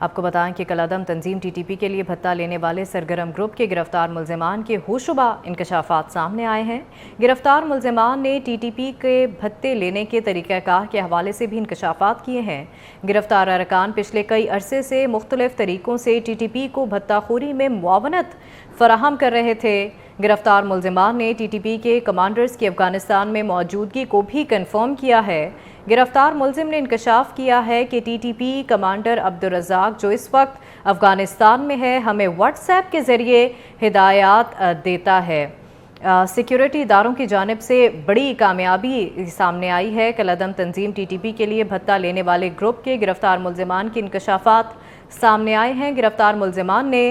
آپ کو بتائیں کہ کالعدم تنظیم TTP کے لیے بھتہ لینے والے سرگرم گروپ کے گرفتار ملزمان کے ہوشبہ انکشافات سامنے آئے ہیں۔ گرفتار ملزمان نے TTP کے بھتے لینے کے طریقہ کار کے حوالے سے بھی انکشافات کیے ہیں۔ گرفتار ارکان پچھلے کئی عرصے سے مختلف طریقوں سے TTP کو بھتہ خوری میں معاونت فراہم کر رہے تھے۔ گرفتار ملزمان نے TTP کے کمانڈرز کی افغانستان میں موجودگی کو بھی کنفرم کیا ہے۔ گرفتار ملزم نے انکشاف کیا ہے کہ TTP کمانڈر عبدالرزاق جو اس وقت افغانستان میں ہے ہمیں واٹس ایپ کے ذریعے ہدایات دیتا ہے۔ سیکیورٹی اداروں کی جانب سے بڑی کامیابی سامنے آئی ہے۔ کالعدم تنظیم TTP کے لیے بھتہ لینے والے گروپ کے گرفتار ملزمان کے انکشافات سامنے آئے ہیں۔ گرفتار ملزمان نے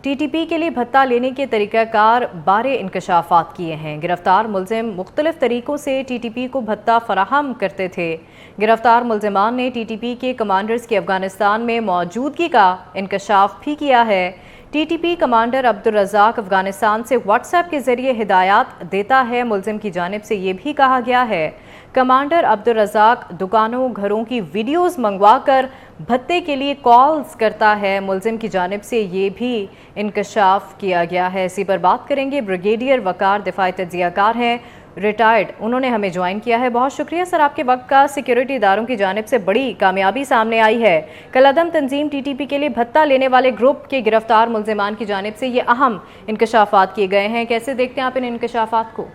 TTP کے لیے بھتہ لینے کے طریقہ کار بارے انکشافات کیے ہیں۔ گرفتار ملزم مختلف طریقوں سے TTP کو بھتہ فراہم کرتے تھے۔ گرفتار ملزمان نے TTP کے کمانڈرز کی افغانستان میں موجودگی کا انکشاف بھی کیا ہے۔ TTP کمانڈر عبدالرزاق افغانستان سے واٹس ایپ کے ذریعے ہدایات دیتا ہے۔ ملزم کی جانب سے یہ بھی کہا گیا ہے کمانڈر عبدالرزاق دکانوں گھروں کی ویڈیوز منگوا کر بھتے کے لیے کالز کرتا ہے۔ ملزم کی جانب سے یہ بھی انکشاف کیا گیا ہے۔ اسی پر بات کریں گے بریگیڈیئر وقار دفاعی تجزیہ کار ہیں ریٹائرڈ، انہوں نے ہمیں جوائن کیا ہے۔ بہت شکریہ سر آپ کے وقت کا۔ سیکیورٹی اداروں کی جانب سے بڑی کامیابی سامنے آئی ہے۔ کالعدم تنظیم TTP کے لیے بھتہ لینے والے گروپ کے گرفتار ملزمان کی جانب سے یہ اہم انکشافات کیے گئے ہیں، کیسے دیکھتے ہیں آپ ان انکشافات کو؟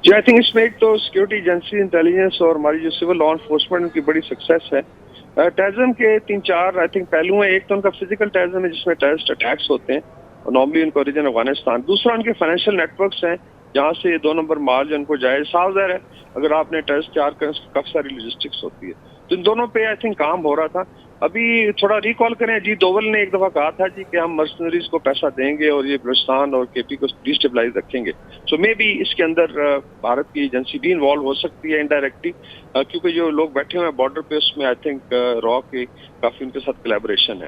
جی آئی تھنک اس میں ایک تو سیکورٹی ایجنسی انٹیلیجنس اور ہماری جو سول لا انفورسمنٹ کی بڑی سکسیس ہے۔ ٹیررزم کے 3-4 آئی تھنک پہلو ہیں۔ ایک تو ان کا فزیکل ٹیررزم ہے جس میں ٹیررسٹ اٹیکس ہوتے ہیں اور نارملی ان کا اوریجن افغانستان۔ دوسرا ان کے فائنینشیل نیٹ ورکس ہیں جہاں سے 2 نمبر مال جو ان کو جائے صاف ظاہر ہے اگر آپ نے ٹیررسٹ تیار کریں کافی ساری لاجسٹکس ہوتی ہے، تو ان دونوں پہ آئی تھنک کام ہو رہا تھا۔ ابھی تھوڑا ریکال کریں، اجیت دوول نے ایک دفعہ کہا تھا جی کہ ہم مرسنریز کو پیسہ دیں گے اور یہ بلوچستان اور KP کو ڈیسٹیبلائز رکھیں گے۔ سو مے بی اس کے اندر بھارت کی ایجنسی بھی انوالو ہو سکتی ہے انڈائریکٹلی، کیونکہ جو لوگ بیٹھے ہوئے ہیں بارڈر پہ اس میں آئی تھنک را کی کافی ان کے ساتھ کولیبریشن ہے۔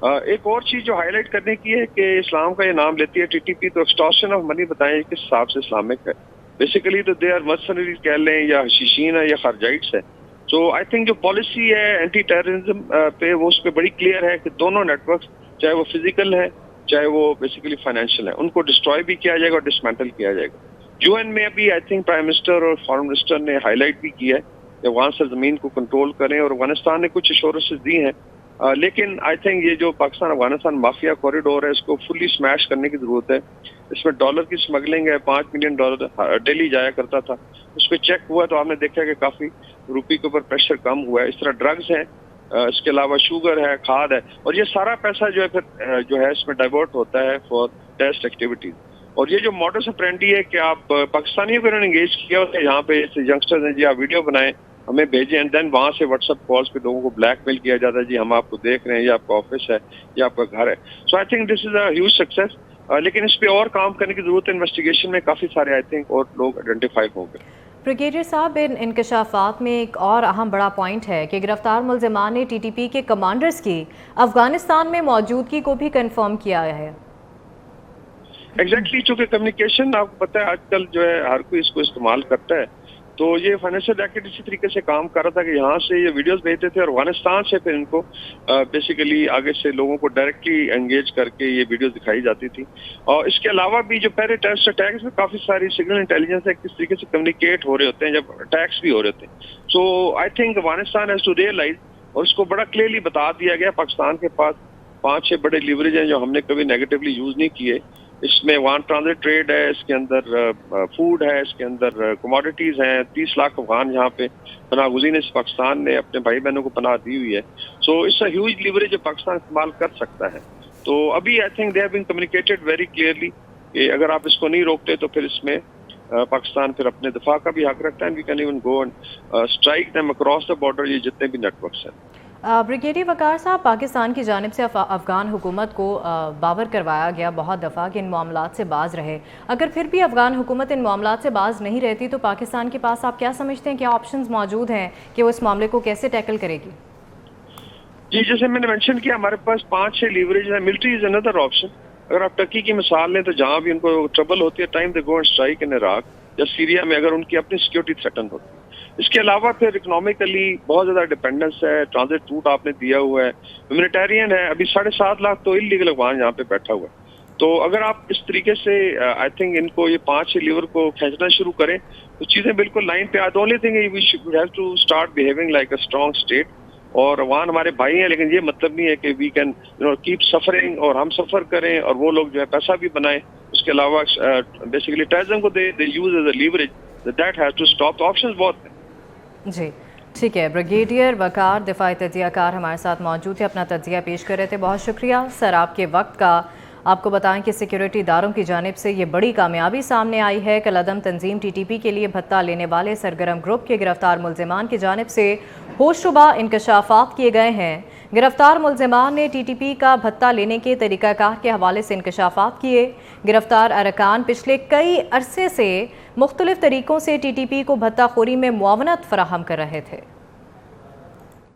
ایک اور چیز جو ہائی لائٹ کرنے کی ہے کہ اسلام کا یہ نام لیتی ہے TTP، تو ایکسٹارشن آف منی بتائیں کس حساب سے اسلامک ہے؟ بیسیکلی تو دے آر مرسنریز کہہ لیں یا حشیشین ہے یا خارجائٹس ہے۔ تو آئی تھنک جو پالیسی ہے اینٹی ٹیررزم پہ وہ اس پہ بڑی کلیئر ہے کہ دونوں نیٹ ورکس چاہے وہ فزیکل ہے چاہے وہ بیسیکلی فائنینشیل ہے ان کو ڈسٹروائے بھی کیا جائے گا اور ڈسمینٹل کیا جائے گا۔ UN میں ابھی آئی تھنک پرائم منسٹر اور فارن منسٹر نے ہائی لائٹ بھی کیا ہے کہ افغان سرزمین کو کنٹرول کریں، اور افغانستان نے کچھ ایشورنسز دی ہیں، لیکن آئی تھنک یہ جو پاکستان افغانستان مافیا کوریڈور ہے اس کو فلی سمیش کرنے کی ضرورت ہے۔ اس میں ڈالر کی سمگلنگ ہے، $5 ملین ڈیلی جایا کرتا تھا، اس پہ چیک ہوا تو آپ نے دیکھا کہ کافی روپی کے اوپر پریشر کم ہوا ہے۔ اس طرح ڈرگز ہیں، اس کے علاوہ شوگر ہے، کھاد ہے، اور یہ سارا پیسہ جو ہے پھر جو ہے اس میں ڈائیورٹ ہوتا ہے فار ٹیررسٹ ایکٹیویٹیز۔ اور یہ جو ماڈس آپرینڈی ہے کہ آپ پاکستانیوں کو انہوں نے انگیج کیا ہوتا ہے یہاں پہ ینگسٹرز ہیں جی آپ ویڈیو بنائیں ہمیں بھیجیں، اینڈ دین وہاں سے واٹس ایپ کالز پہ لوگوں کو بلیک میل کیا جاتا ہے جی ہم آپ کو دیکھ رہے ہیں، یہ آپ کا آفس ہے، یہ آپ کا گھر ہے۔ So I think this is a huge success, لیکن اس پہ اور کام کرنے کی ضرورت ہے۔ انویسٹیگیشن میں کافی سارے آئی تھنک اور لوگ آئیڈینٹیفائی ہوں گے۔ بریگیڈیئر صاحب، ان انکشافات میں ایک اور اہم بڑا پوائنٹ ہے کہ گرفتار ملزمان نے TTP کے کمانڈرز کی افغانستان میں موجودگی کو بھی کنفرم کیا ہے۔ ایگزیکٹلی، چونکہ کمیونیکیشن آپ کو پتہ ہے آج کل جو ہے ہر کوئی اس کو استعمال کرتا ہے، تو یہ فائنینشیل ریکٹ اسی طریقے سے کام کر رہا تھا کہ یہاں سے یہ ویڈیوز بھیجتے تھے اور افغانستان سے پھر ان کو بیسیکلی آگے سے لوگوں کو ڈائریکٹلی انگیج کر کے یہ ویڈیوز دکھائی جاتی تھی۔ اور اس کے علاوہ بھی جو پہلے ٹیررسٹ اٹیکس میں کافی ساری سگنل انٹیلیجنس ہے کس طریقے سے کمیونیکیٹ ہو رہے ہوتے ہیں جب اٹیکس بھی ہو رہے ہوتے ہیں۔ So I think Afghanistan has to realise, اور اس کو بڑا کلیئرلی بتا دیا گیا پاکستان کے پاس 5-6 بڑے لیوریج ہیں جو ہم نے کبھی نیگیٹولی یوز نہیں کیے۔ اس میں وان ٹرانزٹ ٹریڈ ہے، اس کے اندر فوڈ ہے، اس کے اندر کموڈیٹیز ہیں، 30 لاکھ افغان یہاں پہ پناہ گزین اس پاکستان نے اپنے بھائی بہنوں کو پناہ دی ہوئی ہے۔ سو اس ہیوج لیوریج جو پاکستان استعمال کر سکتا ہے۔ تو ابھی I think they have been communicated very clearly کہ اگر آپ اس کو نہیں روکتے تو پھر اس میں پاکستان پھر اپنے دفاع کا بھی حق رکھتا ہے، we can even go and strike them across the border, یہ جتنے بھی نیٹ ورکس ہیں۔ بریگیڈیئر وقار صاحب، پاکستان کی جانب سے افغان حکومت کو باور کروایا گیا بہت دفعہ کہ ان معاملات سے باز رہے، اگر پھر بھی افغان حکومت ان معاملات سے باز نہیں رہتی تو پاکستان کے پاس آپ کیا سمجھتے ہیں کیا آپشنز موجود ہیں کہ وہ اس معاملے کو کیسے ٹیکل کرے گی؟ جی جیسے میں نے مینشن کیا ہمارے پاس 5-6 لیوریج ہیں۔ ملٹری از اندر آپشن۔ اگر آپ ٹرکی کی مثال لیں تو جہاں بھی ان کو ٹربل ہوتی ہے time they go and strike in Iraq, یا سیریا میں اگر ان کی اپنی سیکورٹی تھریٹن ہوتی ہے. اس کے علاوہ پھر اکنامیکلی بہت زیادہ ڈپینڈنس ہے. ٹرانزٹ روٹ آپ نے دیا ہوا ہے, ہیومینیٹیرین ہے. ابھی 7.5 لاکھ تو انلیگل افغان یہاں پہ بیٹھا ہوا ہے. تو اگر آپ اس طریقے سے آئی تھنک ان کو یہ 5 لیور کو کھینچنا شروع کریں تو چیزیں بالکل لائن پہ. the only thing we have to start behaving like a strong state. اور افغان ہمارے بھائی ہیں, لیکن یہ مطلب نہیں ہے کہ وی کین کیپ سفرنگ اور ہم سفر کریں اور وہ لوگ جو ہے پیسہ بھی بنائیں. اس کے علاوہ بیسیکلی ٹیررزم کو دے use as a leverage. That has to stop. Options بہت ہیں. جی ٹھیک ہے. بریگیڈیئر وقار دفاعی تجزیہ کار ہمارے ساتھ موجود تھے, اپنا تجزیہ پیش کر رہے تھے. بہت شکریہ سر آپ کے وقت کا. آپ کو بتائیں کہ سیکیورٹی اداروں کی جانب سے یہ بڑی کامیابی سامنے آئی ہے. کالعدم تنظیم ٹی ٹی پی کے لیے بھتہ لینے والے سرگرم گروپ کے گرفتار ملزمان کی جانب سے ہوش شبہ انکشافات کیے گئے ہیں. گرفتار ملزمان نے ٹی ٹی پی کا بھتہ لینے کے طریقہ کار کے حوالے سے انکشافات کیے. گرفتار ارکان پچھلے کئی عرصے سے مختلف طریقوں سے ٹی ٹی پی کو بھتہ خوری میں معاونت فراہم کر رہے تھے.